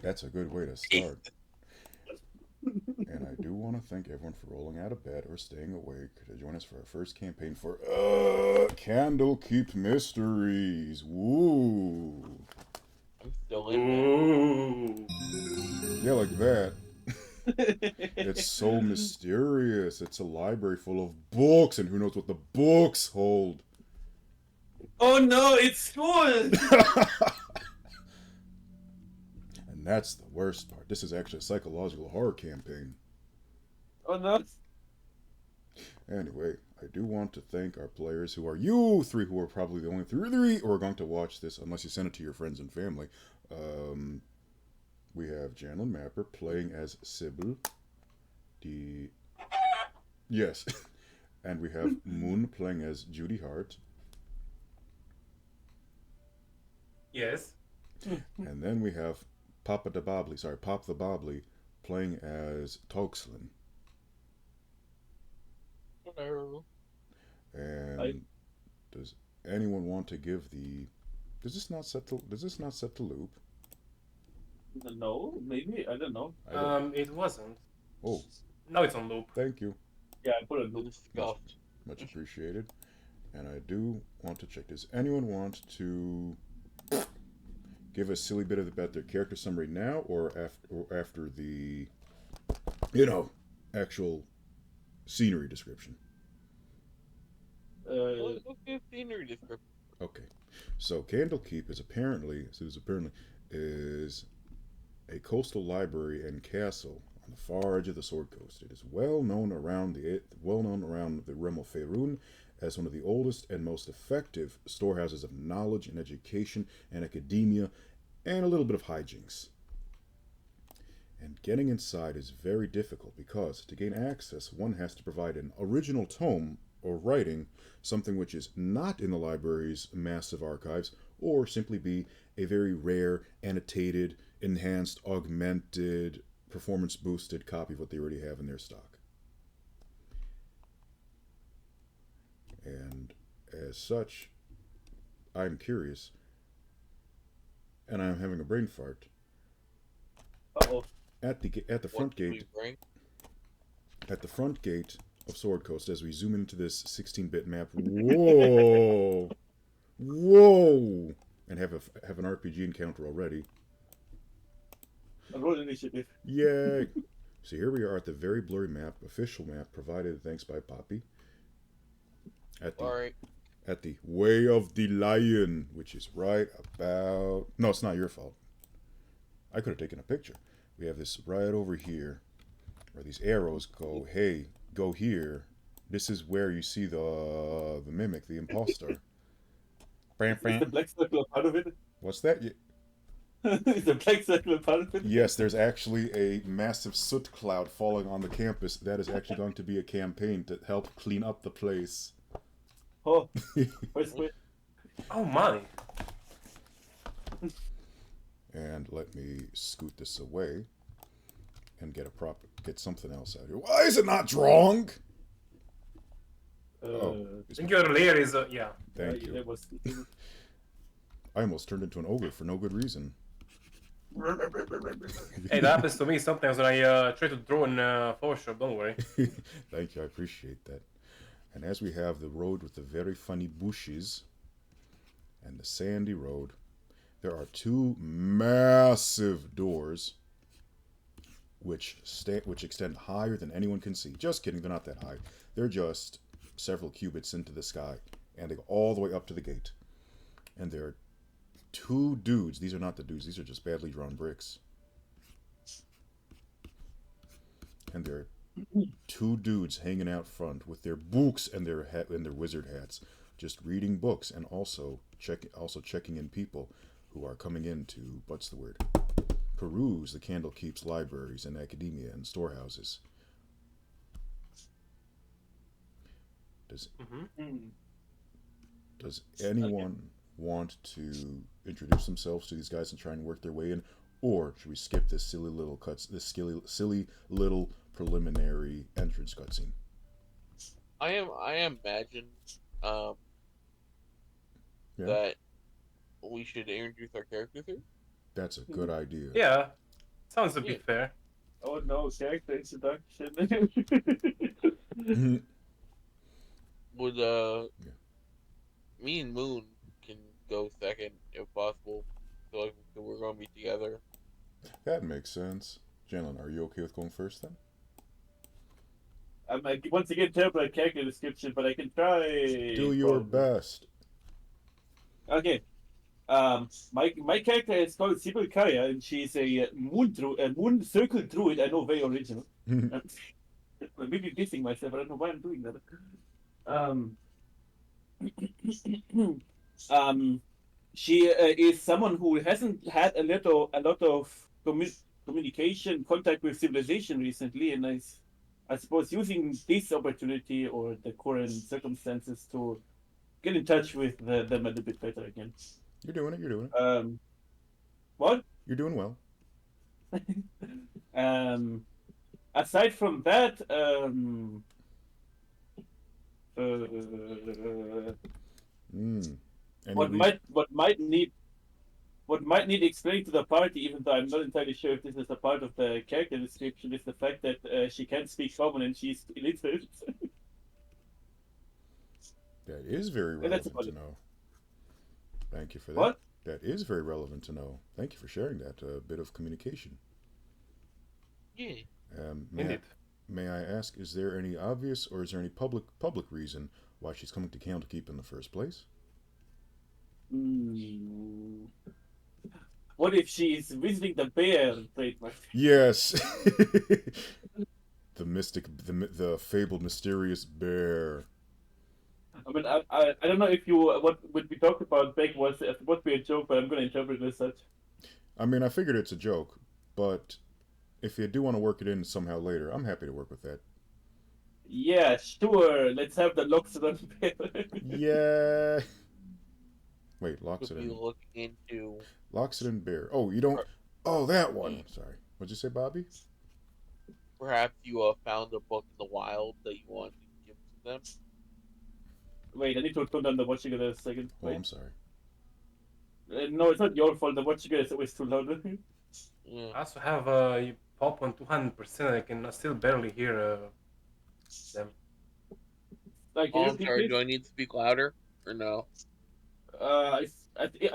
That's a good way to start. And I do want to thank everyone for rolling out of bed or staying awake to join us for our first campaign for Candlekeep Mysteries. Woo! I'm still in Yeah, like that. It's so mysterious. It's a library full of books, and who knows what the books hold. Oh no, it's school! And that's the worst part. This is actually a psychological horror campaign. Oh no. Anyway, I do want to thank our players who are you three, who are probably the only three who are going to watch this, unless you send it to your friends and family. We have Janlyn Mapper playing as Sybil. Yes. And we have Moon playing as Judy Hart. Yes. And then we have Pop the Bobley, playing as Toxlin. Hello. And does anyone want to give the? Does this not set the loop? No, maybe, I don't know. It wasn't. Oh, Now it's on loop. thank you. Yeah, I put a loop. Much appreciated. And I do want to check. Does anyone want to give a silly bit about their character summary now, or after the, actual scenery description? Scenery description. Okay, so Candlekeep is apparently a coastal library and castle on the far edge of the Sword Coast. It is well known around the realm of Faerun as one of the oldest and most effective storehouses of knowledge and education and academia, and a little bit of hijinks. And getting inside is very difficult because to gain access, one has to provide an original tome or writing, something which is not in the library's massive archives, or simply be a very rare, annotated, enhanced, augmented, performance boosted copy of what they already have in their stock. And as such, I'm curious, and I'm having a brain fart. Uh-oh. At the front gate of Sword Coast, as we zoom into this 16-bit map, whoa, and have an RPG encounter already. Roll initiative. Yay! So here we are at the very blurry map, official map, provided thanks by Poppy. At the Way of the Lion, which is right about... No, it's not your fault. I could have taken a picture. We have this right over here, where these arrows go, hey, go here. This is where you see the mimic, the imposter. Is the black circle a part of it? What's that? Is the black circle a part of it? Yes, there's actually a massive soot cloud falling on the campus. That is actually going to be a campaign to help clean up the place. Oh, wait. Oh my. And let me scoot this away and get something else out here. Why is it not drawing? I think your layer is yeah. Thank you. I almost turned into an ogre for no good reason. Hey, that happens to me sometimes when I try to draw in Photoshop, don't worry. Thank you, I appreciate that. And as we have the road with the very funny bushes and the sandy road, there are two massive doors which extend higher than anyone can see. Just kidding, they're not that high. They're just several cubits into the sky, and they go all the way up to the gate. And there are two dudes. These are not the dudes. These are just badly drawn bricks. And there are two dudes hanging out front with their books and their wizard hats, just reading books and also checking in people who are coming in to peruse the Candlekeep's libraries and academia and storehouses. Does anyone want to introduce themselves to these guys and try and work their way in, or should we skip this silly little preliminary entrance cutscene? I imagine that we we should introduce our characters here? That's a good idea. Yeah, sounds a Yeah. bit fair. Oh no, character introduction. Would me and Moon can go second if possible. So like we're gonna be together. That makes sense. Jalen, are you okay with going first then? I'm once again terrible at character description, but I can try. Do your probably. best. Okay. My character is called Sibyl Kaya, and she's a moon circle druid. I know, very original. I'm maybe dissing myself. I don't know why I'm doing that. She is someone who hasn't had a lot of communication contact with civilization recently, and I suppose using this opportunity or the current circumstances to get in touch with them a little bit better again. You're doing it. You're doing it. What? You're doing well. Aside from that, Any what reason- might need explaining to the party, even though I'm not entirely sure if this is a part of the character description, is the fact that she can't speak common and she's illiterate. That is very And that's relevant to about it. know. Thank you for that. What? That is very relevant to know. Thank you for sharing that bit of communication. Yeah. Indeed. May I ask, is there any obvious or is there any public reason why she's coming to Counter Keep in the first place? What if she's visiting the bear trademark? Yes. the fabled mysterious bear. I mean, I don't know if what we talked about back was supposed to be a joke, but I'm going to interpret it as such. I mean, I figured it's a joke, but if you do want to work it in somehow later, I'm happy to work with that. Yeah, sure. Let's have the Loxodon bear. Yeah. Wait, Could Loxodon. we look into Loxodon bear. Oh, you don't. Oh, that one. Sorry. What'd you say, Bobby? perhaps you found a book in the wild that you want to give to them? Wait, I need to turn down the watching a second. Oh, Wait. I'm sorry. No, it's not your fault. The watching is always too loud. Yeah. I also have you pop on 200%. I can still barely hear them. Like, Oh, can I'm you sorry. repeat Do I need to speak louder or no? I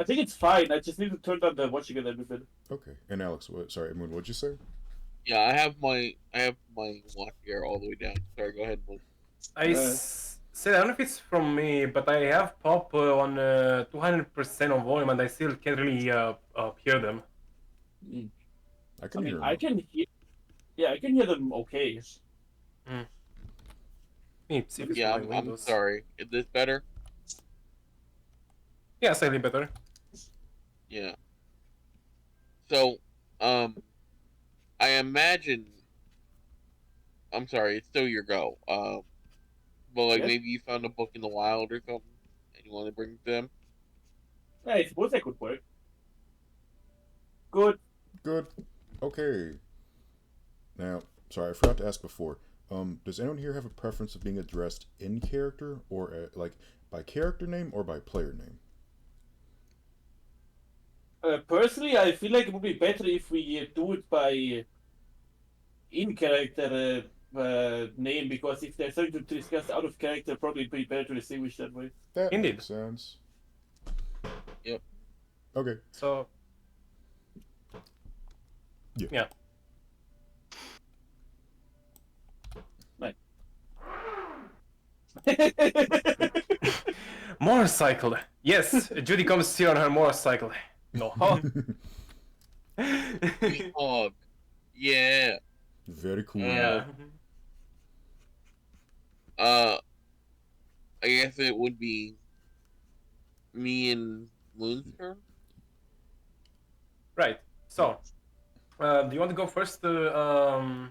think it's fine. I just need to turn down the watching a little bit. Okay. And Alex, sorry, Moon, what'd you say? Yeah, I have my watch here all the way down. Sorry, go ahead, Moon. Said, I don't know if it's from me, but I have pop on 200% on volume, and I still can't really hear them. I can hear him. I can hear. Yeah, I can hear them okay. Maybe see if it's Yeah, my I'm Windows. sorry. Is this better? Yeah, slightly better. Yeah. So, I imagine. I'm sorry. It's still your go. But like Yes? maybe you found a book in the wild or something, and you want to bring it to them. Yeah, I suppose that could work. Good. Good. Okay. Now, sorry, I forgot to ask before. Does anyone here have a preference of being addressed in character or like by character name or by player name? Personally, I feel like it would be better if we do it by in character name, because if there's something to discuss out of character, probably be better to distinguish that way. That Indeed. makes sense. Yep. Okay. So. Yeah. Right. Motorcycle. Yes, Judy comes here on her motorcycle. No. Oh, yeah. Very cool. Yeah. I guess it would be me and Moon's turn. Right. So, do you want to go first, Dogzin,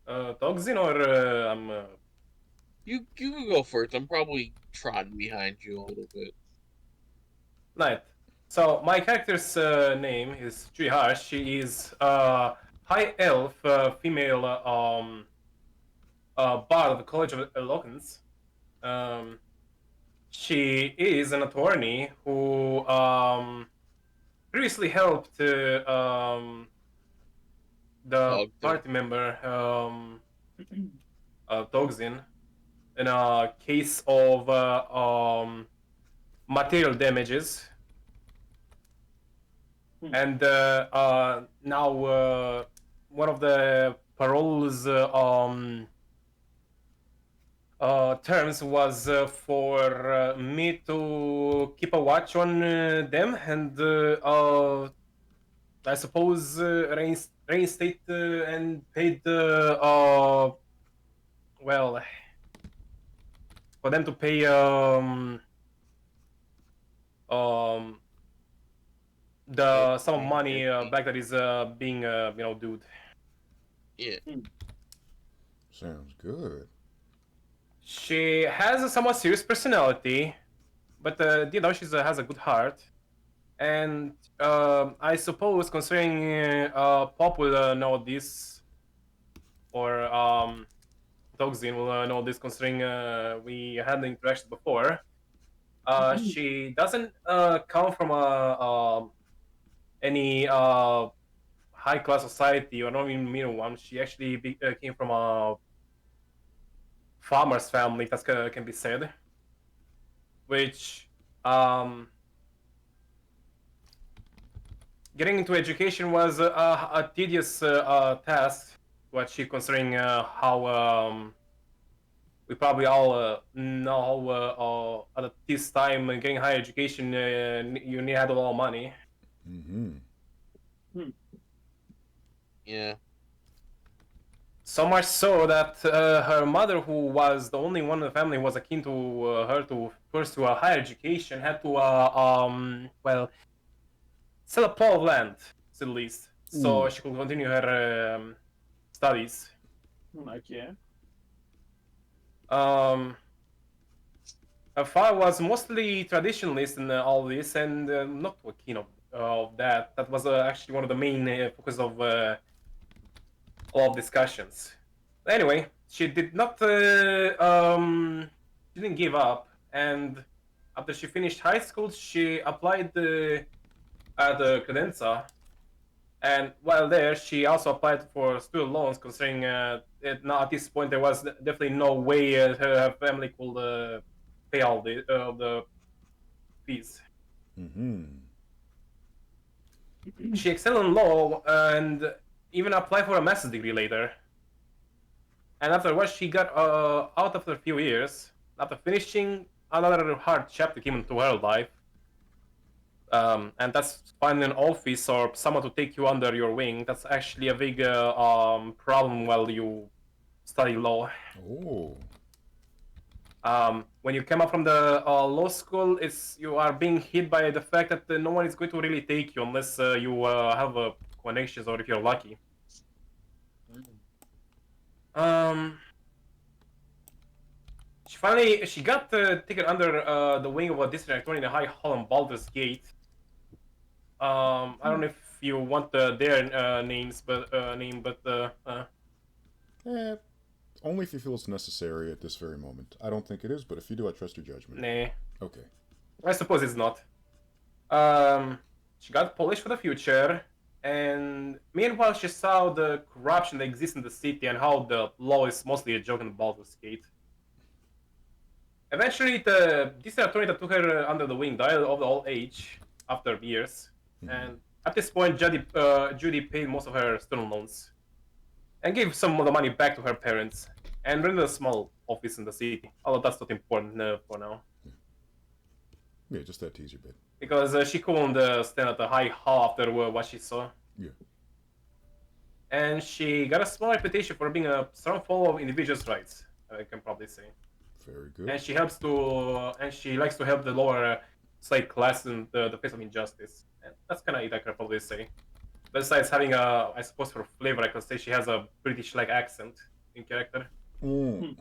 or I'm? You can go first. I'm probably trotting behind you a little bit. Right. So my character's name is Juihar. She is a high elf, female bard of the College of Eloquence. She is an attorney who previously helped the Dogton. party member Togzin in a case of material damages, and now one of the parole's terms was for me to keep a watch on them and I suppose reinstate and paid well for them to pay um the sum of money back that is being due. Yeah. Sounds good. She has a somewhat serious personality, but she has a good heart. And I suppose, considering Pop will know this, or Dogzin will know this, considering we had the interaction before, she doesn't come from any high class society, or not even middle one. She actually came from a farmer's family, that can be said, which getting into education was a tedious task to achieve, considering how we probably all know at this time getting higher education you need a lot of money. Mm-hmm. Yeah. So much so that her mother, who was the only one in the family who was keen to her to pursue a higher education, had to sell a plot of land, at least, so she could continue her studies. Okay. Her father was mostly traditionalist in all this, and not too keen of that. That was actually one of the main focus of all discussions. Anyway, she did not. She didn't give up, and after she finished high school, she applied at the Credenza. And while there, she also applied for student loans, considering now at this point there was definitely no way her family could pay all the fees. Mm-hmm. She excelled in law and even applied for a master's degree later. And afterwards, she got out after a few years, after finishing another hard chapter came into her life. And that's finding an office or someone to take you under your wing. That's actually a big problem while you study law. Oh. When you come up from the law school, you are being hit by the fact that no one is going to really take you unless you have connections or if you're lucky. She got taken under the wing of a district attorney in the High Hall in Baldur's Gate. I don't know if you want their names, but Only if you feel it's necessary at this very moment. I don't think it is, but if you do, I trust your judgment. nah. Okay. I suppose it's not. She got polished for the future, and meanwhile she saw the corruption that exists in the city and how the law is mostly a joke in Baldur's Gate. Eventually, the district attorney that took her under the wing died of old age after years, and at this point, Judy paid most of her student loans and gave some of the money back to her parents and rented a small office in the city. Although that's not important for now. Yeah, just that teaser bit. Because she couldn't stand at the high hall after what she saw. Yeah. And she got a small reputation for being a strong follower of individuals' rights, I can probably say. Very good. And she likes to help the lower slave class in the face of injustice. And that's kind of it, I can probably say. Besides having I suppose for flavor, I can say she has a British-like accent in character. Mm.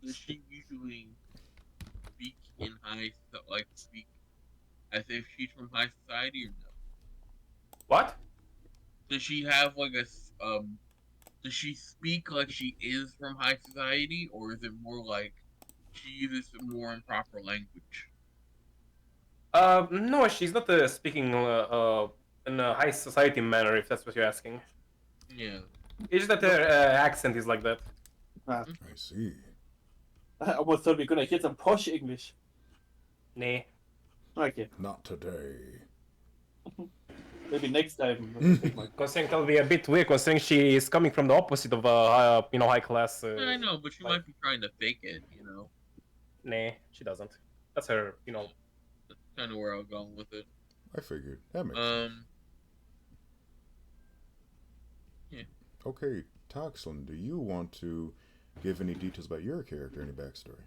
Does she usually speak in speak as if she's from high society or no? What? Does she have does she speak like she is from high society, or is it more like she uses more improper language. No, she's not speaking in a high society manner, if that's what you're asking. Yeah. It's just that her accent is like that. Ah, I see. I almost thought we were gonna get some posh English. Nah. Okay, Not today. maybe next time. Considering that'll be a bit weird, considering she is coming from the opposite of high class. I know, but she like, might be trying to fake it. Nah, she doesn't. That's her, That's kind of where I was going with it. I figured. That makes sense. Yeah. Okay, Toxlin, do you want to give any details about your character, any backstory?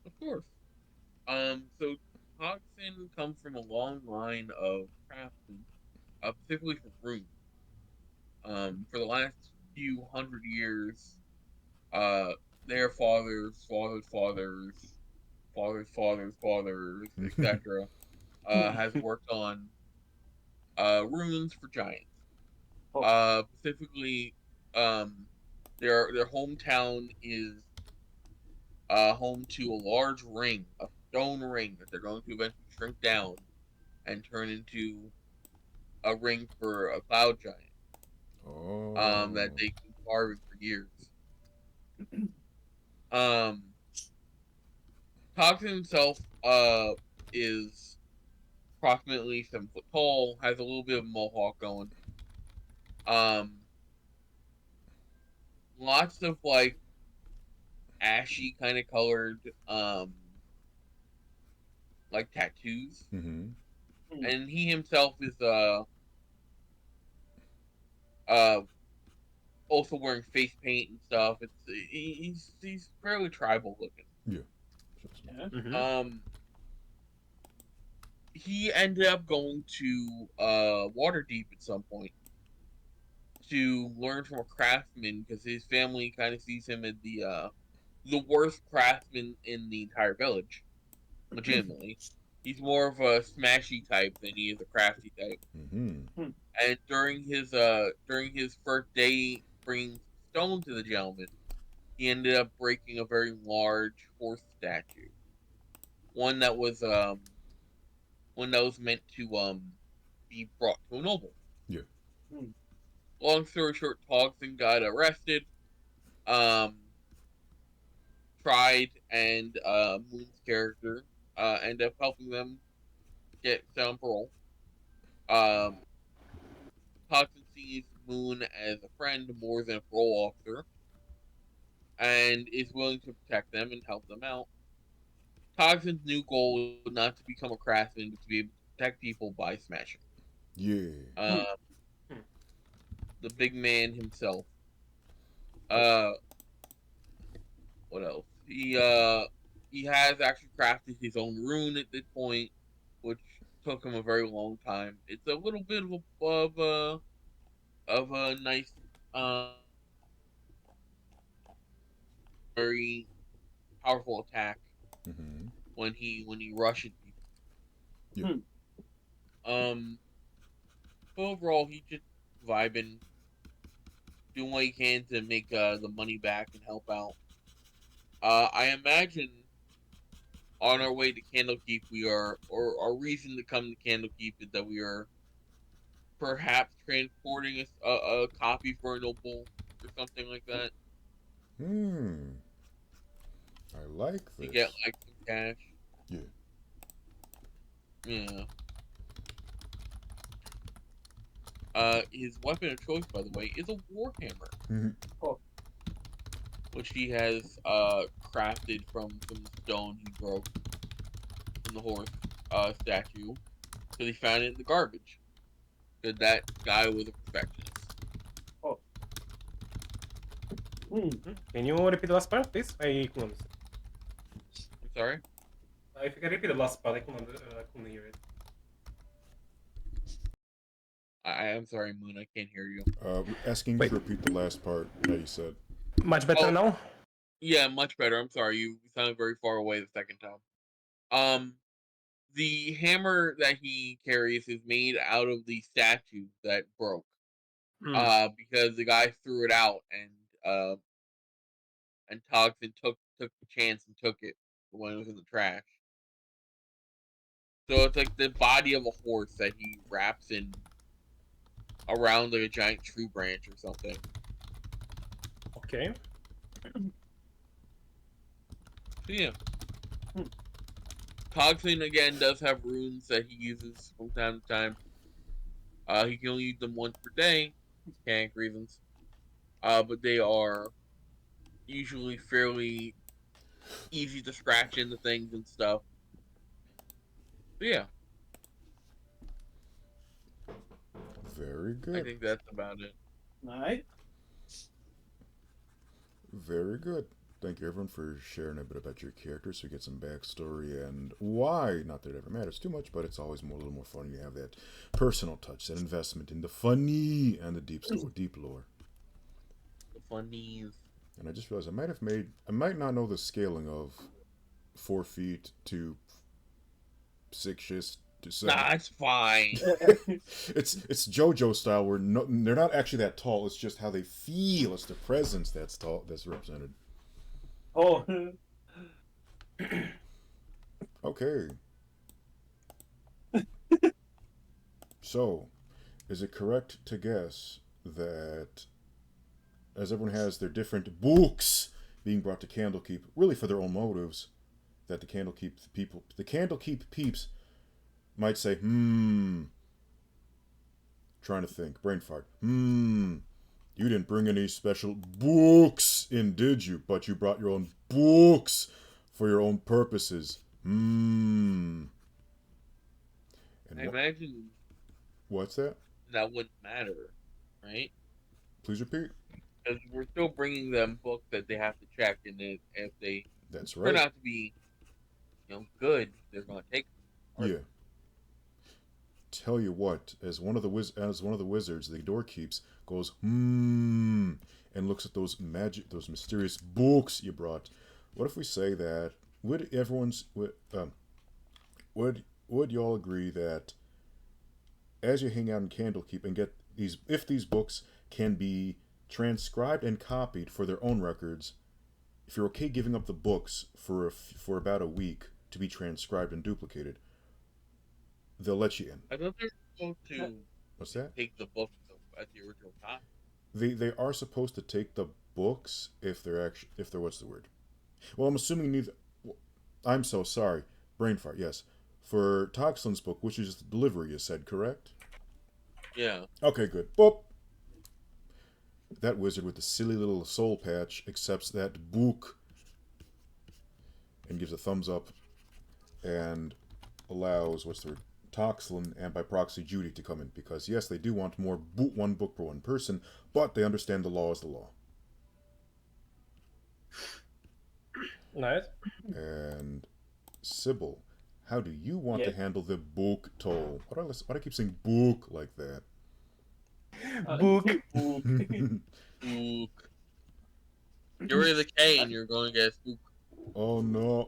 Of course. So Toxin comes from a long line of craftsmen, specifically for runes. For the last few hundred years, their fathers, etc., has worked on runes for giants. Specifically, their hometown is home to a large ring, a stone ring that they're going to eventually shrink down and turn into a ring for a cloud giant. That they've been carving for years. Toxin himself is approximately 7 foot tall, has a little bit of a mohawk going. Lots of like ashy kind of colored like tattoos. Mm-hmm. And he himself is uh also wearing face paint and stuff. He's fairly tribal looking. Yeah. Mm-hmm. He ended up going to Waterdeep at some point to learn from a craftsman because his family kind of sees him as the worst craftsman in the entire village. Legitimately, he's more of a smashy type than he is a crafty type. Mm-hmm. And during his first day bringing stone to the gentleman, he ended up breaking a very large horse statue, one that was meant to be brought to a noble. Yeah. Long story short, Toxin got arrested, um, tried, and Moon's character ended up helping them get set on parole. Um, Toxin sees Moon as a friend more than a parole officer, and is willing to protect them and help them out. Toxin's new goal was not to become a craftsman, but to be able to protect people by smashing. Yeah. The big man himself. Uh, what else? He has actually crafted his own rune at this point, which took him a very long time. It's a little bit of a nice very powerful attack Mm-hmm. when he rushes people. Yeah. But overall, he just vibing, doing what he can to make the money back and help out. I imagine on our way to Candlekeep, we are, or our reason to come to Candlekeep is that we are perhaps transporting a copy for a noble or something like that Hmm. I like to get this. like some cash. Yeah. Yeah. His weapon of choice, by the way, is a warhammer, Mm-hmm. which he has crafted from some stone he broke from the horse statue because he found it in the garbage. Because that guy was a perfectionist. Can you repeat the last part, please? I couldn't understand. I'm sorry. If you can repeat the last part, I couldn't hear it. I'm sorry, Moon. I can't hear you. Asking you to repeat the last part that you said. Much better now? Yeah, much better. I'm sorry. You sounded very far away the second time. The hammer that he carries is made out of the statue that broke. Because the guy threw it out and Toxin took took the chance and took it when it was in the trash. So it's like the body of a horse that he wraps in around like a giant tree branch or something. Okay. So yeah. Hmm. Toxin again does have runes that he uses from time to time. He can only use them once per day, mechanic reasons. But they are usually fairly easy to scratch into things and stuff. So yeah, Very I good. think that's about it. Alright. Very good. Thank you, everyone, for sharing a bit about your characters. So we get some backstory and why. Not that it ever matters too much, but it's always a little more fun to have that personal touch, that investment in the funny and the deep lore. The funnies. And I just realized I might not know the scaling of 4 feet to 6 to 7. Nah, it's fine. It's JoJo style where they're not actually that tall. It's just how they feel. It's the presence that's tall that's represented. Oh, Okay. So, is it correct to guess that as everyone has their different books being brought to Candlekeep, really for their own motives, that the Candlekeep peeps might say, trying to think, brain fart, you didn't bring any special books in, did you? But you brought your own books for your own purposes. And I imagine what's that? that wouldn't matter, right? Please repeat. Because we're still bringing them books that they have to check, and if they That's turn right. out to be, good, they're going to take them. Yeah. Tell you what, as one of the wizards, the doorkeeps goes and looks at those mysterious books you brought. What if we say that would y'all agree that as you hang out in Candlekeep and get if these books can be transcribed and copied for their own records, if you're okay giving up the books for about a week to be transcribed and duplicated, they'll let you in. I thought they were supposed to What's that? take the book at the original time. They are supposed to take the books if they're what's the word? Well, I'm assuming neither. I'm so sorry. Brain fart. Yes, for Toxlin's book, which is the delivery, you said correct? Yeah. Okay, good. Boop. That wizard with the silly little soul patch accepts that book and gives a thumbs up and allows Toxlin and by proxy Judy to come in because yes, they do want more one book per one person, but they understand the law is the law. Nice. And Sybil, how do you want to handle the book toll? Why do I keep saying book like that? Book. Book. Spook. Get rid of the K and you're going to get spook. Oh no.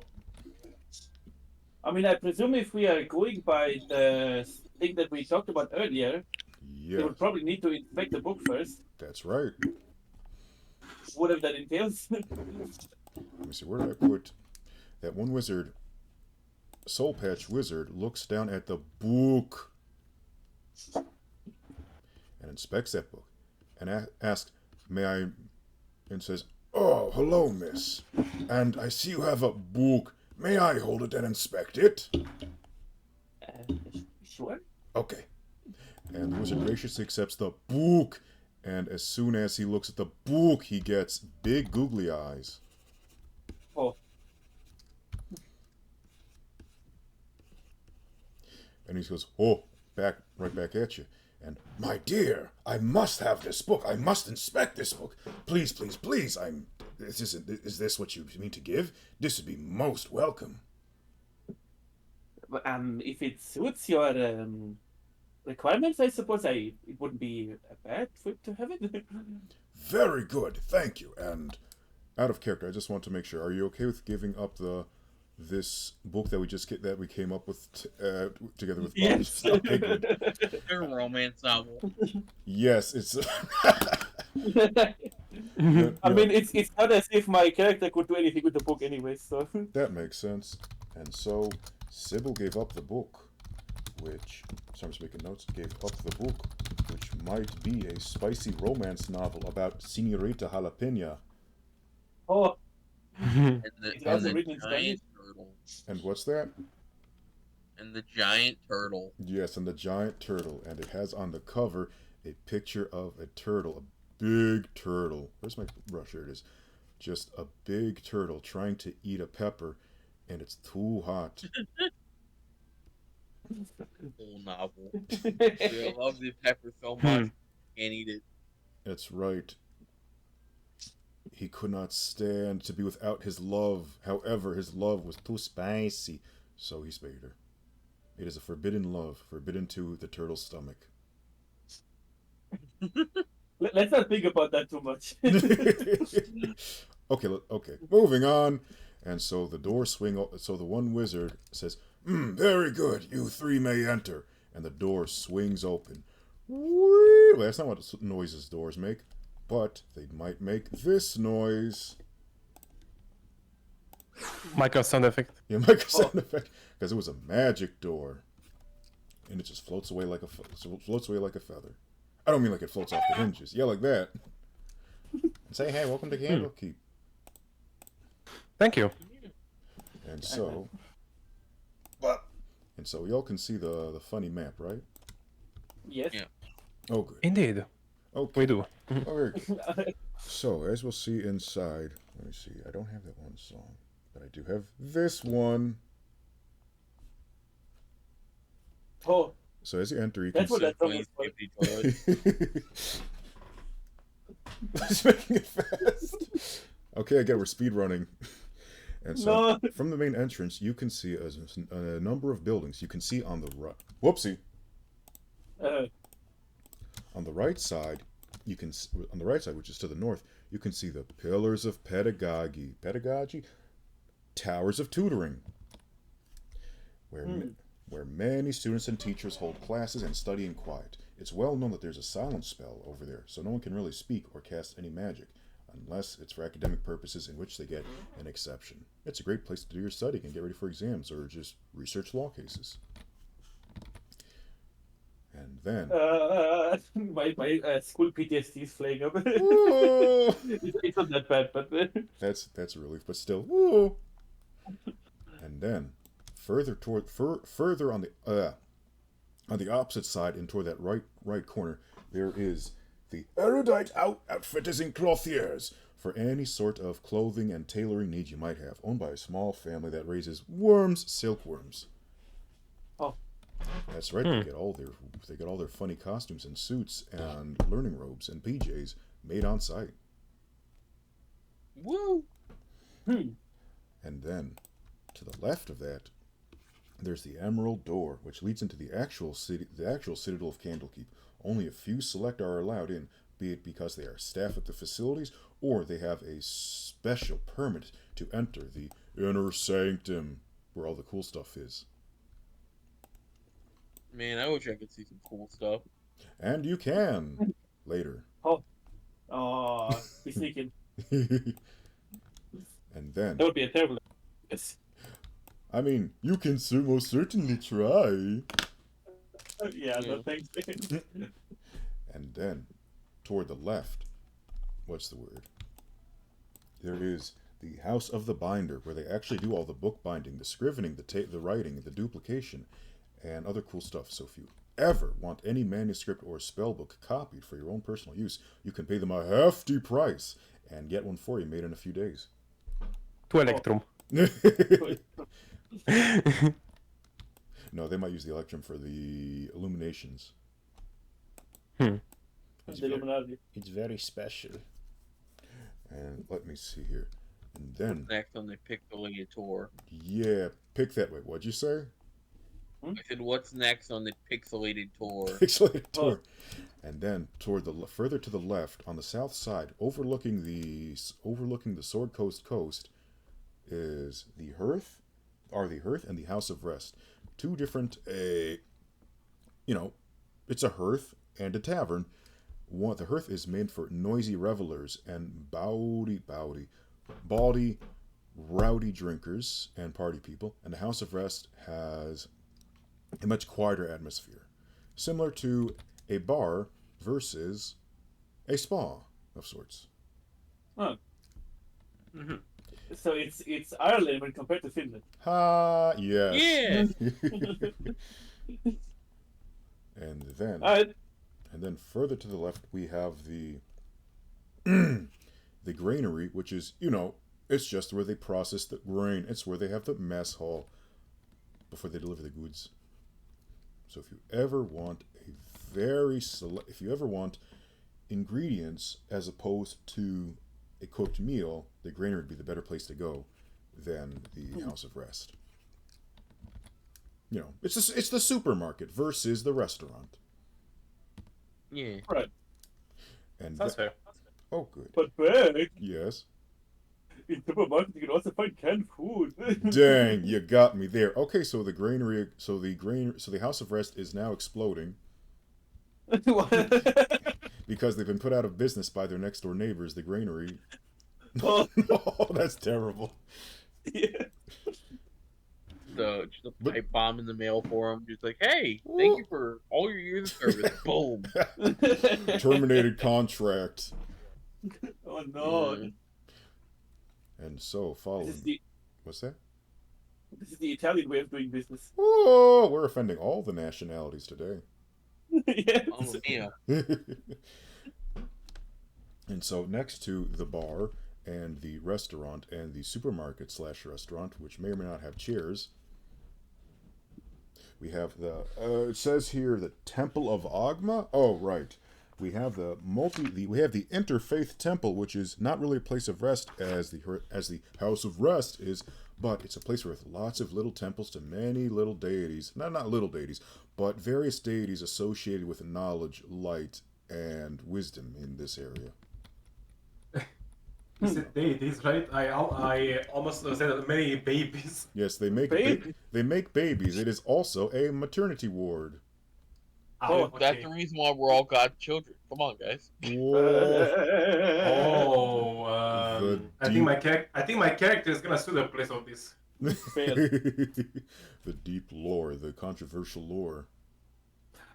I mean, I presume if we are going by the thing that we talked about earlier, they Yeah, would probably need to inspect the book first. that's right. Whatever that entails. Let me see, where did I put that one wizard? Soul Patch Wizard looks down at the book and inspects that book and asks, "May I?" and says, "Oh, hello, miss. And I see you have a book. May I hold it and inspect it?" Sure. Okay. And the wizard graciously accepts the book, and as soon as he looks at the book, he gets big googly eyes. Oh. And he goes, "Oh, right back at you. And, my dear, I must have this book. I must inspect this book. Please, please, please. Is this what you mean to give? This would be most welcome." But, if it suits your requirements, I suppose it wouldn't be bad for to have it. Very good, thank you. And out of character, I just want to make sure. Are you okay with giving up this book that we came up with together with Bob? Yes. Okay, good. They're a romance novel. Yes, it's I mean, it's not as if my character could do anything with the book anyway, so. That makes sense. And so, Sybil gave up the book, which, sorry, I'm just making notes, gave up the book, which might be a spicy romance novel about Senorita Jalapena. Oh, And the, it's and also the written in Spanish. giant turtle. And what's that? And the giant turtle. Yes, and the giant turtle. And it has on the cover a picture of a turtle, a big turtle. Where's my brush? Here it is. Just a big turtle trying to eat a pepper, and it's too hot. Whole novel. I love this pepper so much. Can't eat it. That's right. He could not stand to be without his love. However, his love was too spicy, so he spayed her. It is a forbidden love, forbidden to the turtle's stomach. Let's not think about that too much. Okay. Moving on. And so the doors swing. So the one wizard says, "Very good. You three may enter." And the door swings open. Whee! Well, that's not what noises doors make, but they might make this noise. Michael sound effect. Yeah, make a sound effect because it was a magic door, and it just floats away like a feather. I don't mean like it floats off the hinges. Yeah, like that. And say, "Hey, welcome to Candlekeep." Thank you. And so, y'all can see the funny map, right? Yes. Yeah. Oh, good. Indeed. Okay. We do. Okay. So, as we'll see inside, let me see. I don't have that one song, but I do have this one. Oh, So as you enter, you can that's what see. that song is called. Just making it fast. Okay, again, we're speed running. And so, No. from the main entrance, you can see a number of buildings. You can see on the right. Whoopsie. On the right side, which is to the north, you can see the pillars of pedagogy, towers of tutoring, where many students and teachers hold classes and study in quiet. It's well known that there's a silence spell over there, so no one can really speak or cast any magic, unless it's for academic purposes, in which they get an exception. It's a great place to do your studying and get ready for exams or just research law cases. And then my school PTSD is flaying up. Whoa! It's not that bad, but that's a relief, but still. Whoa! And then further on the opposite side and toward that right corner, there is the erudite outfitters and clothiers for any sort of clothing and tailoring needs you might have, owned by a small family that raises silkworms. Oh. That's right. They get all their funny costumes and suits and learning robes and PJs made on site. Woo! And then to the left of that, there's the Emerald Door, which leads into the actual citadel of Candlekeep. Only a few select are allowed in, be it because they are staff at the facilities or they have a special permit to enter the inner sanctum, where all the cool stuff is. Man, I wish I could see some cool stuff. And you can later. he's sneaking. And then That would be a terrible. Yes. I mean, you can most certainly try. Yeah, no thanks. And then, toward the left, what's the word? There is the House of the Binder, where they actually do all the bookbinding, the scrivening, the writing, the duplication, and other cool stuff. So if you ever want any manuscript or spellbook copied for your own personal use, you can pay them a hefty price and get one for you made in a few days. To Electrum. No, they might use the Electrum for the illuminations. It's very special. And let me see here. And then Next on the Pixelated Tour. yeah, pick that way. What'd you say? I said, what's next on the Pixelated Tour? Pixelated tour. And then toward further to the left, on the south side, overlooking the Sword Coast is the Hearth and the House of Rest. Two different it's a hearth and a tavern The hearth is made for noisy revelers and baldy, rowdy drinkers and party people, and the House of Rest has a much quieter atmosphere, similar to a bar versus a spa of sorts. Huh. Mm-hmm. So it's Ireland when compared to Finland. Ha, yes. Yeah. And then Alright. And then further to the left, we have the the granary, which is, it's just where they process the grain. It's where they have the mess hall before they deliver the goods. So if you ever want if you ever want ingredients as opposed to a cooked meal, the granary would be the better place to go than the House of Rest. It's the supermarket versus the restaurant. Yeah. Right. And Sounds fair. Oh, good. But Berg, Yes. in supermarkets you can also find canned food. Dang, you got me there. Okay, so the House of Rest is now exploding because they've been put out of business by their next door neighbors, the granary. Oh. Oh, that's terrible. Yeah. So just a pipe bomb in the mail for him. Just like, hey, thank you for all your years of service. Boom. Terminated contract. Oh no. Yeah. And so following. What's that? This is the Italian way of doing business. Oh, we're offending all the nationalities today. Yes. Oh, yeah. And so next to the bar and the restaurant and the supermarket / restaurant, which may or may not have chairs, we have it says here the Temple of Agma. Oh, right. We have the interfaith temple, which is not really a place of rest as the House of Rest is, but it's a place with lots of little temples to many little deities. Not little deities, but various deities associated with knowledge, light, and wisdom in this area. You said deities, right? I almost said many babies. Yes, they make they make babies. It is also a maternity ward. Oh, okay. That's the reason why we're all God's children. Come on, guys. Whoa. Oh, I think deep- my character is gonna sue the place of this. The deep lore, the controversial lore.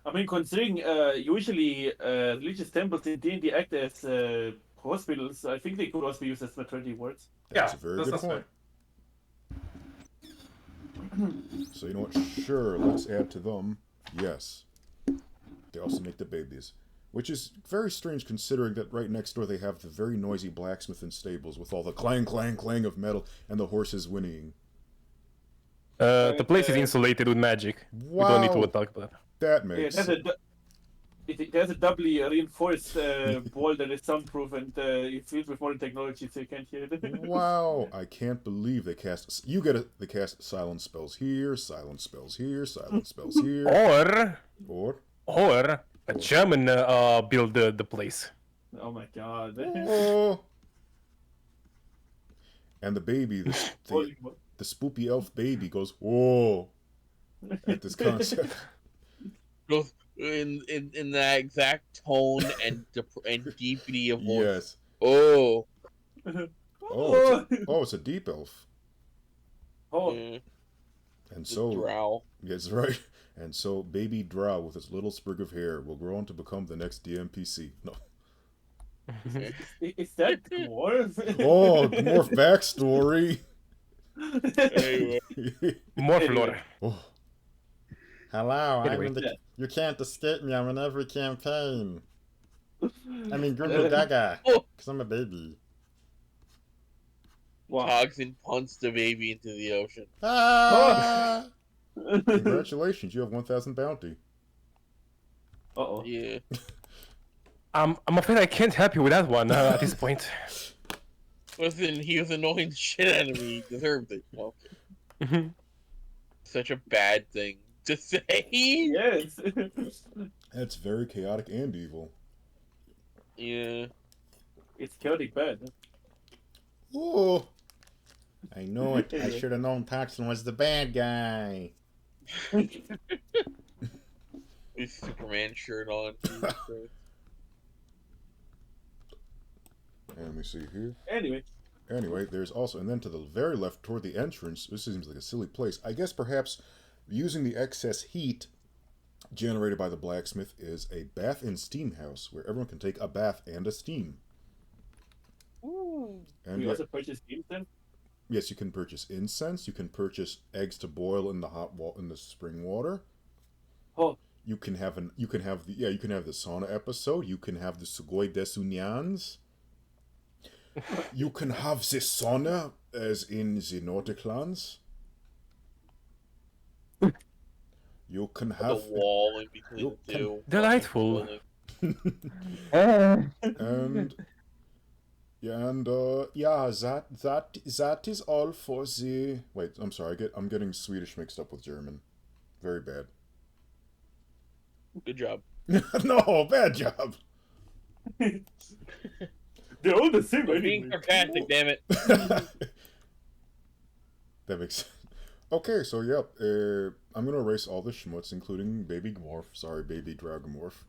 I mean, considering usually religious temples in D&D act as hospitals, I think they could also be used as maternity wards. That's Yeah, a very that good sounds point. So you know what? Sure, let's add to them. Yes. They also make the babies. Which is very strange considering that right next door they have the very noisy blacksmith and stables with all the clang, clang, clang of metal and the horses whinnying. The place is insulated with magic. Wow. We don't need to talk about it. That Yeah, makes there's there's a doubly reinforced wall that is soundproof and it's filled with modern technology, so you can't hear it. Wow, I can't believe they cast... They cast silence spells here, silence spells here, silence spells here. Or a German build the place. Oh my god. Oh. And the baby, the spoopy elf baby goes, whoa, at this concept. Goes in that exact tone and deepity of voice. Yes. Oh. It's a deep elf. Oh. Yeah. And so... Drow. Yes, right. And so baby Drow with his little sprig of hair will grow on to become the next DMPC. No. Is that dwarf? Oh, Dwarf backstory. Anyway. More lore. Oh. Hello, Anyway. You can't escape me. I'm in every campaign. I mean, Grimble Gaga. Oh. Because I'm a baby. Wow. Toxin punts the baby into the ocean. Ah! Congratulations, you have 1,000 bounty. Uh-oh. Yeah. I'm afraid I can't help you with that one at this point. Listen, he was annoying the shit out of me. He deserved it. Okay. Such a bad thing to say. Yes. That's very chaotic and evil. Yeah. It's chaotic bad. Oh, I know it. I should have known Toxin was the bad guy. His Superman shirt on. And let me see here. Anyway, There's also, and then to the very left toward the entrance, this seems like a silly place. I guess perhaps using the excess heat generated by the blacksmith is a bath and steam house where everyone can take a bath and a steam. Ooh. And we yeah, also purchase games then. yes, you can purchase incense. You can purchase eggs to boil in the in the spring water. Oh, You can have you can have the sauna episode. You can have the Sugoi Desunians. You can have the sauna as in the Nordic lands. You can The have wall in between you the two. Delightful. and yeah, and yeah, that is all for the. Wait, I'm sorry. I'm getting Swedish mixed up with German. Very bad. Good job. No, bad job. they're all the same I'm being anyway. sarcastic, damn it. That makes sense. Okay, so yep, I'm gonna erase all the schmutz, including Baby Gmorph. Sorry, Baby Dragomorph.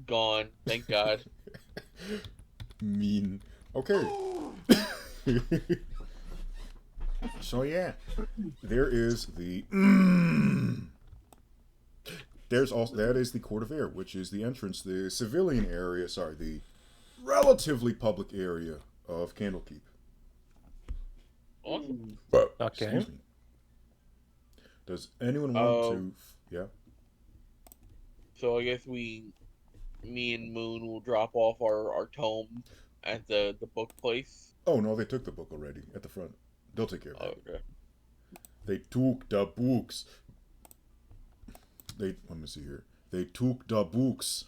Gone. Thank God. Mean. Okay. So yeah, there is the. There's also that is the Court of Air, which is the entrance, the civilian area. Sorry, the relatively public area of Candlekeep. Awesome. Okay. Excuse me. Does anyone want to? Yeah. So I guess me and Moon will drop off our tome at the book place. Oh no, they took the book already at the front. They'll take care of it. Okay. They took the books. Let me see here. They took the books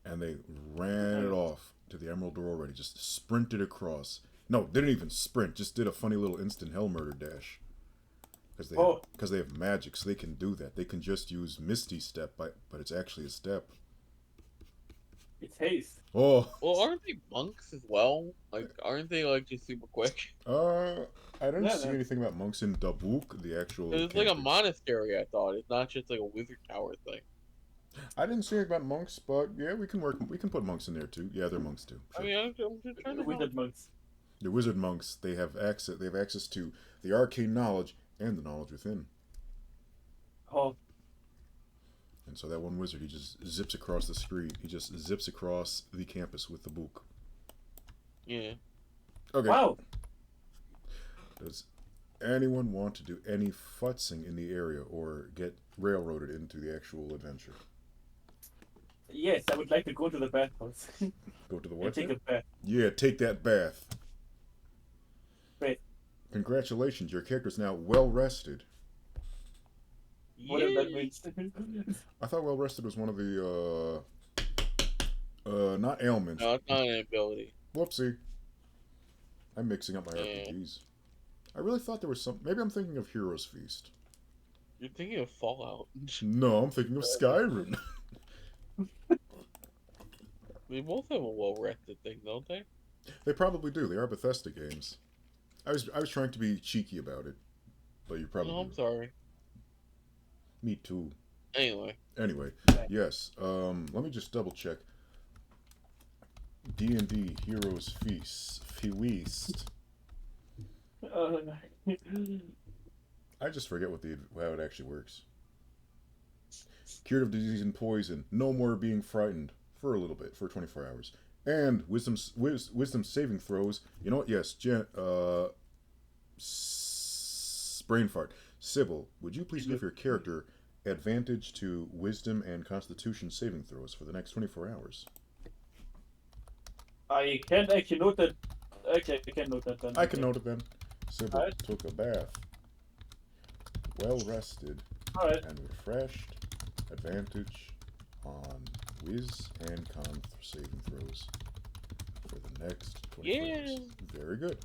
and they ran it off to the Emerald Door already. Just sprinted across. No, didn't even sprint. Just did a funny little instant hell murder dash. Because they have magic, so they can do that. They can just use Misty Step, but it's actually a step. It's haste. Oh. Well, aren't they monks as well? Like, aren't they like just super quick? I didn't see anything about monks in the book. The actual. It's like a monastery. I thought it's not just like a wizard tower thing. I didn't see anything about monks, but yeah, we can put monks in there too. Yeah, they're monks too. Sure. I mean, I'm just trying to Wizard monks. The wizard monks, they have access to the arcane knowledge and the knowledge within. Oh. And so that one wizard, he just zips across the street. He just zips across the campus with the book. Yeah. Okay. Wow. Does anyone want to do any futzing in the area or get railroaded into the actual adventure? Yes, I would like to go to the bathhouse. Go to the what? Take a bath. Yeah, take that bath. Wait. Congratulations, your character's now well rested. Whatever that means. I thought well rested was one of the not ailments. No, it's not an ability. Whoopsie. I'm mixing up my RPGs. I really thought there was some. Maybe I'm thinking of Heroes Feast. You're thinking of Fallout. No, I'm thinking of Skyrim. They both have a well-rested thing, don't they? They probably do. They are Bethesda games. I was trying to be cheeky about it, but you probably. No, I'm sorry. Me too. Anyway, yes. Let me just double check. D&D Heroes Feast. I just forget how it actually works. Cured of disease and poison. No more being frightened for a little bit, for 24 hours. And wisdom saving throws. You know what? Yes, brain fart. Sybil, would you please give your character advantage to wisdom and constitution saving throws for the next 24 hours? I can actually note that. Okay, I can note that then. I can note it then. Sybil Alright. took a bath. Well rested and refreshed. Advantage on whiz and con saving throws for the next 24 hours. Very good.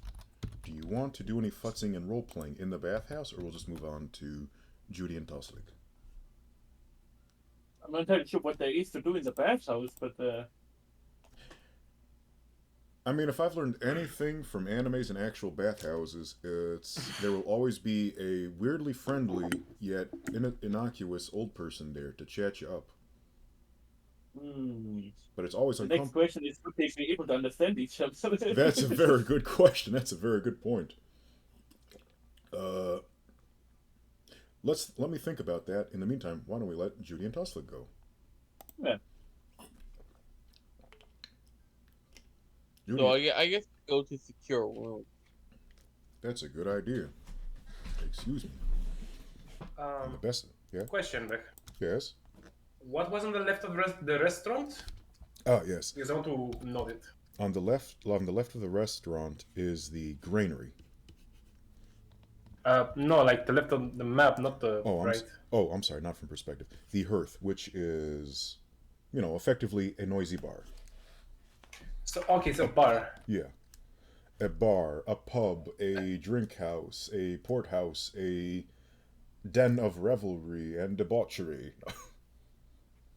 Do you want to do any futzing and role playing in the bathhouse, or we'll just move on to Judy and Toslik? I'm not entirely sure what there is to do in the bathhouse, but I mean, if I've learned anything from animes and actual bathhouses, there will always be a weirdly friendly yet innocuous old person there to chat you up. But it's always The next uncomfortable. question is, would they be able to understand each other? That's a very good question. That's a very good point. Uh, let me think about that. In the meantime, why don't we let Judy and Tesla go? Yeah. So Judy, I guess go to secure room. that's a good idea. Excuse me. And the best, yeah, Question, Beck. yes. What was on the left of the restaurant? Ah, yes. Because I want to know it. On the left of the restaurant is the granary. No, like the left of the map, not the Oh, right. I'm sorry, not from perspective. The hearth, which is, effectively a noisy bar. So okay, so bar. Yeah, a bar, a pub, a drink house, a port house, a den of revelry and debauchery.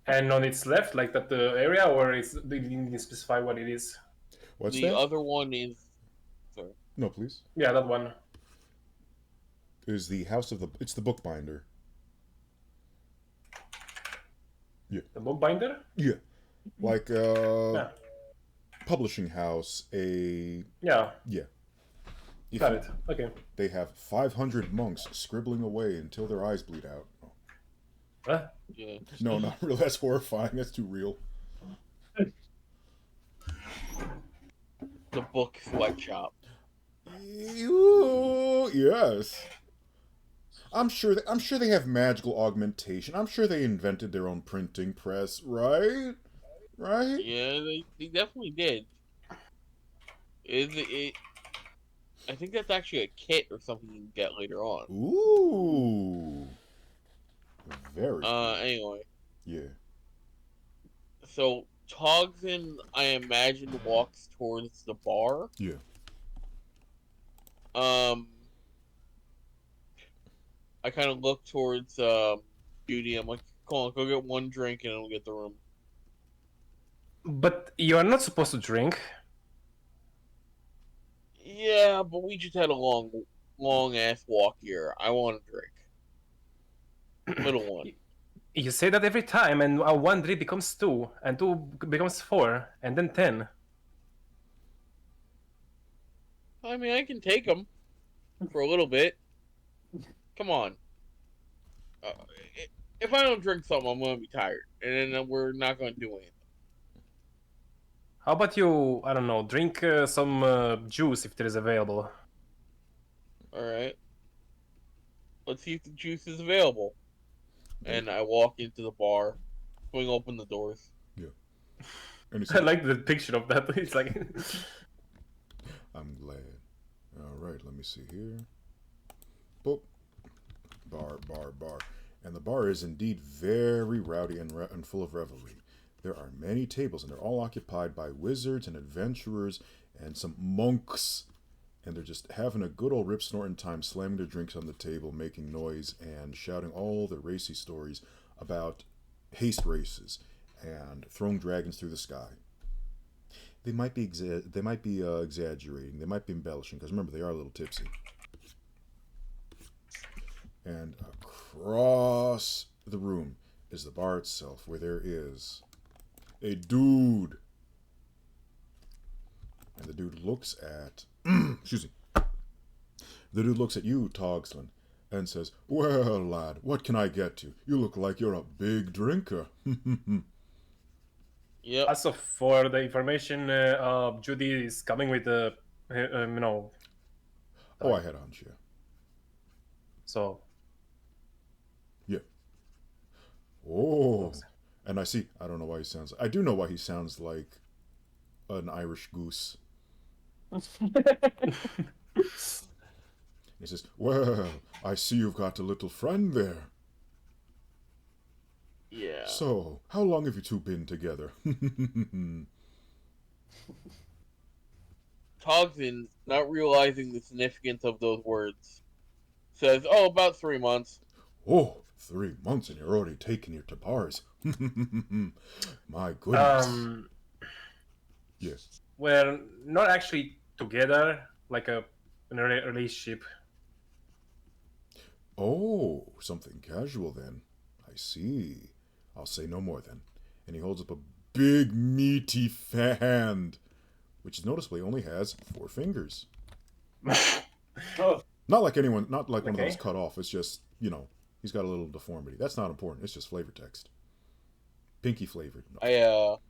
And on its left, like that the area, or they didn't specify what it is. What's The that? other one is, sorry. No, please. Yeah, that one. Is the house of the? It's the bookbinder. Yeah. The bookbinder. Yeah. Like Yeah. publishing house. Yeah. Yeah. If Got you- it. Okay. They have 500 monks scribbling away until their eyes bleed out. Huh? Yeah. No, not real. That's horrifying. That's too real. The book sweatshop. Yes. I'm sure they have magical augmentation. I'm sure they invented their own printing press, right? Right? Yeah, they definitely did. It? I think that's actually a kit or something you can get later on. Ooh. Very cool. Anyway, Yeah. so Togson, I imagine, walks towards the bar. Yeah. I kind of look towards Judy. I'm like, come on, go get one drink and then we'll get the room. But you are not supposed to drink. Yeah, but we just had a long ass walk here. I want a drink. Little one. You say that every time, and one drink becomes two, and two becomes four, and then 10. I mean, I can take them for a little bit. Come on. Uh, if I don't drink something, I'm gonna be tired, and then we're not gonna do anything. How about you, I don't know, drink some juice if there is available. All right. Let's see if the juice is available. And I walk into the bar, swing open the doors. Yeah. And he I said, like the picture of that. It's like I'm glad. All right, let me see here. Boop. Bar. And the bar is indeed very rowdy and full of revelry. There are many tables, and they're all occupied by wizards and adventurers and some monks. And they're just having a good old rip snorting time, slamming their drinks on the table, making noise, and shouting all their racy stories about haste races and throwing dragons through the sky. They might be exaggerating. They might be embellishing, because remember, they are a little tipsy. And across the room is the bar itself, where there is a dude. And the dude looks at... excuse me. The dude looks at you, Togslin, and says, "Well, lad, what can I get you? You look like you're a big drinker." Yep. also for the information, Judy is coming with the, Oh, I had a hunch, yeah. so Yeah. Oh. And I see, I don't know why he sounds... I do know why he sounds like an Irish goose. He says, "Well, I see you've got a little friend there. Yeah. So, how long have you two been together?" Togson, not realizing the significance of those words, says, "Oh, about 3 months." Oh, 3 months and you're already taking your to bars. My goodness. Yes. we're not actually together, like in a relationship. Oh, something casual then. I see. I'll say no more then. and he holds up a big meaty hand, which noticeably only has 4 fingers. Oh, Not like one of them Okay. is cut off. It's just, he's got a little deformity. That's not important. It's just flavor text. Pinky flavored. No.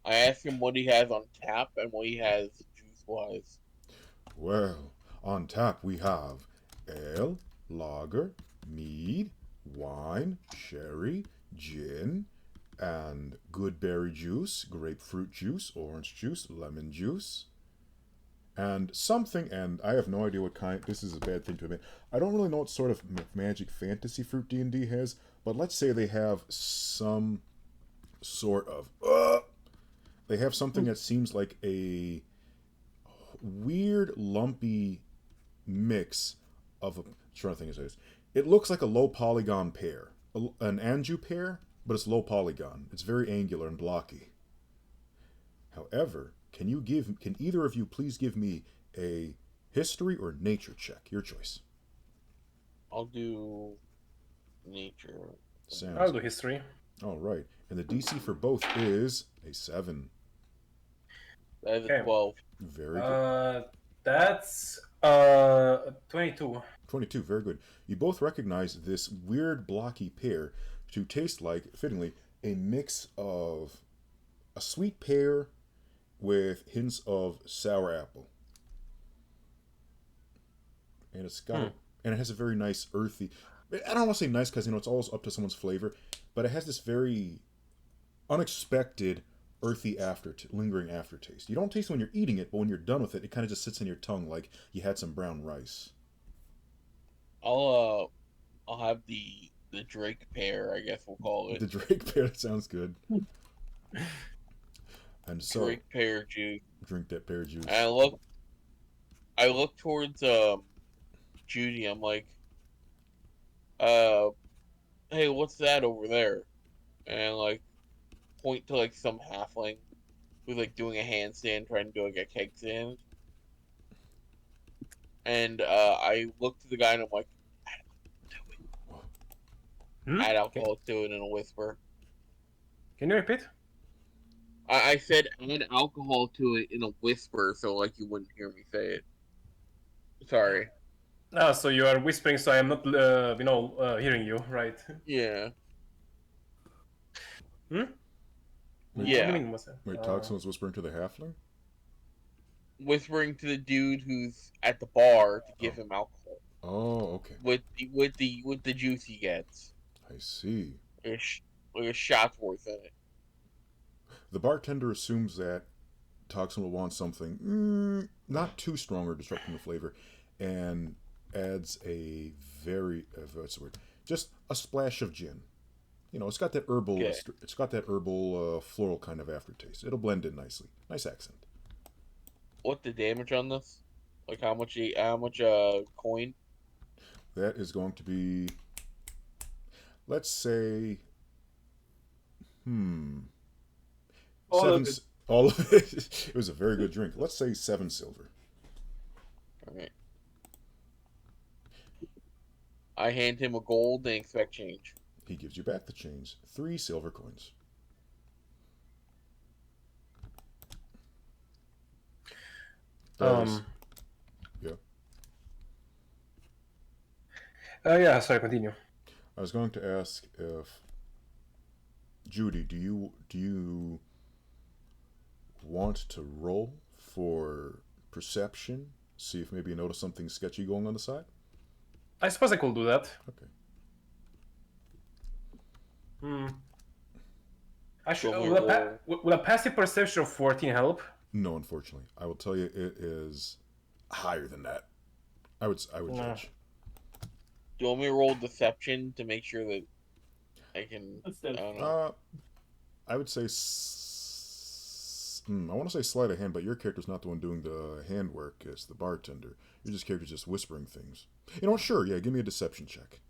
I asked him what he has on tap and what he has juice wise. Well, on tap we have ale, lager, mead, wine, sherry, gin, and good berry juice, grapefruit juice, orange juice, lemon juice, and something, and I have no idea what kind, this is a bad thing to admit, I don't really know what sort of magic fantasy fruit D&D has, but let's say they have some sort of, they have something that seems like a weird, lumpy mix of I'm trying to think of this. It looks like a low polygon pear, an Anjou pear, but it's low polygon. It's very angular and blocky. However, can either of you please give me a history or nature check? Your choice. I'll do nature. I'll Sounds do history. all right. And the DC for both is a 7. That is a Okay. 12. Very good. That's 22. 22, very good. You both recognize this weird blocky pear to taste like, fittingly, a mix of a sweet pear with hints of sour apple. And and it has a very nice earthy, I don't want to say nice because it's always up to someone's flavor, but it has this very unexpected earthy lingering aftertaste. You don't taste it when you're eating it, but when you're done with it, it kind of just sits in your tongue like you had some brown rice. I'll have the Drake pear, I guess we'll call it. The Drake pear, that sounds good. And so Drake pear juice. drink that pear juice. And I look towards Judy. I'm like, hey, what's that over there? And like point to like some halfling who's like doing a handstand, trying to do like a keg stand. And I look to the guy and I'm like, add alcohol to it in a whisper. Can you repeat? I said add alcohol to it in a whisper, so like you wouldn't hear me say it. Sorry. Ah, so you are whispering, so I am not, hearing you, right? Yeah. Hmm? Yeah. What do you mean, Wait, Toxin was whispering to the halfling? Whispering to the dude who's at the bar to give him alcohol Oh, okay. with the juice he gets. I see. There's a shot's worth in it. The bartender assumes that Toxin will want something not too strong or disrupting the flavor, and adds a very what's the word? Just a splash of gin. It's got that herbal. Okay. It's got that herbal, floral kind of aftertaste. It'll blend in nicely. Nice accent. What's the damage on this? Like how much coin? That is going to be, let's say, all seven. of it. All of it. It was a very good drink. Let's say 7 silver. Alright. I hand him a gold and expect change. He gives you back the change. 3 silver coins. Yeah. Yeah, sorry, continue. I was going to ask if Judy, do you want to roll for perception? See if maybe you notice something sketchy going on the side? I suppose I could do that. Okay. Would a passive perception of 14 help? No, unfortunately. I will tell you it is higher than that. I would judge. Do you want me to roll deception to make sure that I can? I don't know. I would say. I want to say sleight of hand, but your character's not the one doing the handwork. It's the bartender. Your character's just whispering things. Sure, yeah. Give me a deception check.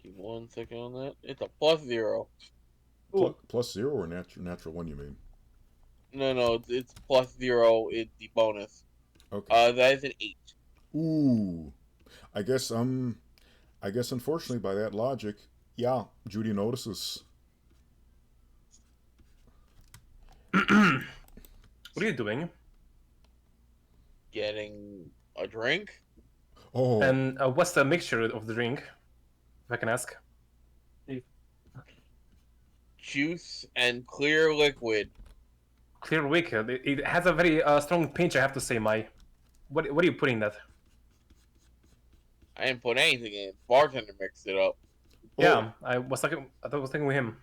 Give 1 second on that. It's a +0. +0 or natural 1? You mean? No, it's +0. It's the bonus. Okay. That is an 8. Ooh. I guess unfortunately by that logic, yeah, Judy notices What are you doing? Getting a drink. Oh, And what's the mixture of the drink, if I can ask? Juice and clear liquid. Clear wicked. It has a very strong pinch, I have to say, Mai. What are you putting in that? I didn't put anything in. Bartender mixed it up. Yeah, I was thinking with him.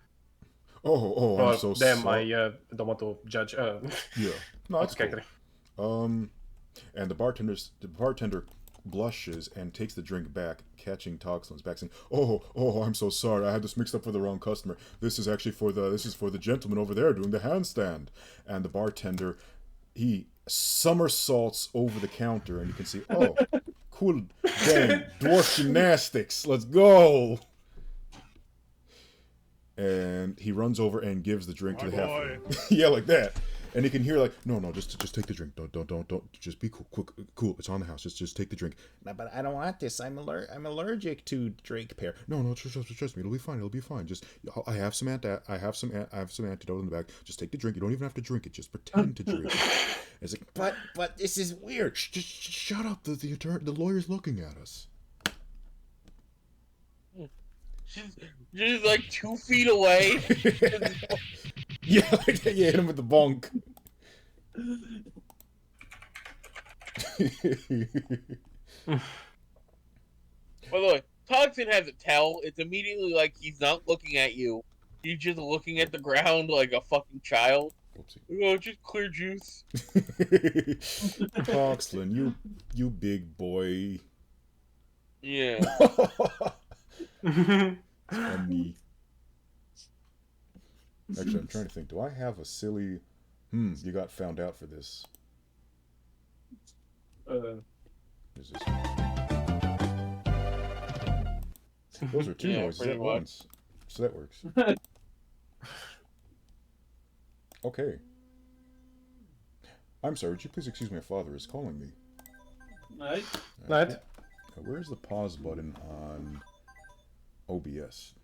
I'm Or so them, sorry. I don't want to judge. Yeah, no, it's cool. character. And the bartender blushes and takes the drink back, catching Tox on his back, saying, "Oh, I'm so sorry. I had this mixed up for the wrong customer. This is actually for the gentleman over there doing the handstand." And the bartender, he somersaults over the counter, and you can see, oh, cool, dang, dwarf gymnastics. Let's go. And he runs over and gives the drink to the halfway. Yeah, like that. And you can hear like, no, just take the drink. Don't. Just be cool. It's on the house. Just take the drink. No, but I don't want this. I'm allergic to drink pear. No, trust me. It'll be fine. Just I have some antidote in the bag. Just take the drink. You don't even have to drink it. Just pretend to drink it. And it's like, but this is weird. Just shut up. The lawyer's looking at us. She's like 2 feet away. Yeah, you hit him with the bonk. By the way, Toxin has a tell. It's immediately like he's not looking at you. He's just looking at the ground like a fucking child. Oopsie. Oh, just clear juice. Toxlin, you big boy. Yeah. Funny. Actually, I'm trying to think. Do I have a silly... you got found out for this. Is this... Those are two noises at once. So that works. Okay. I'm sorry, would you please excuse me? My father is calling me. Right. Right. Where's the pause button on OBS?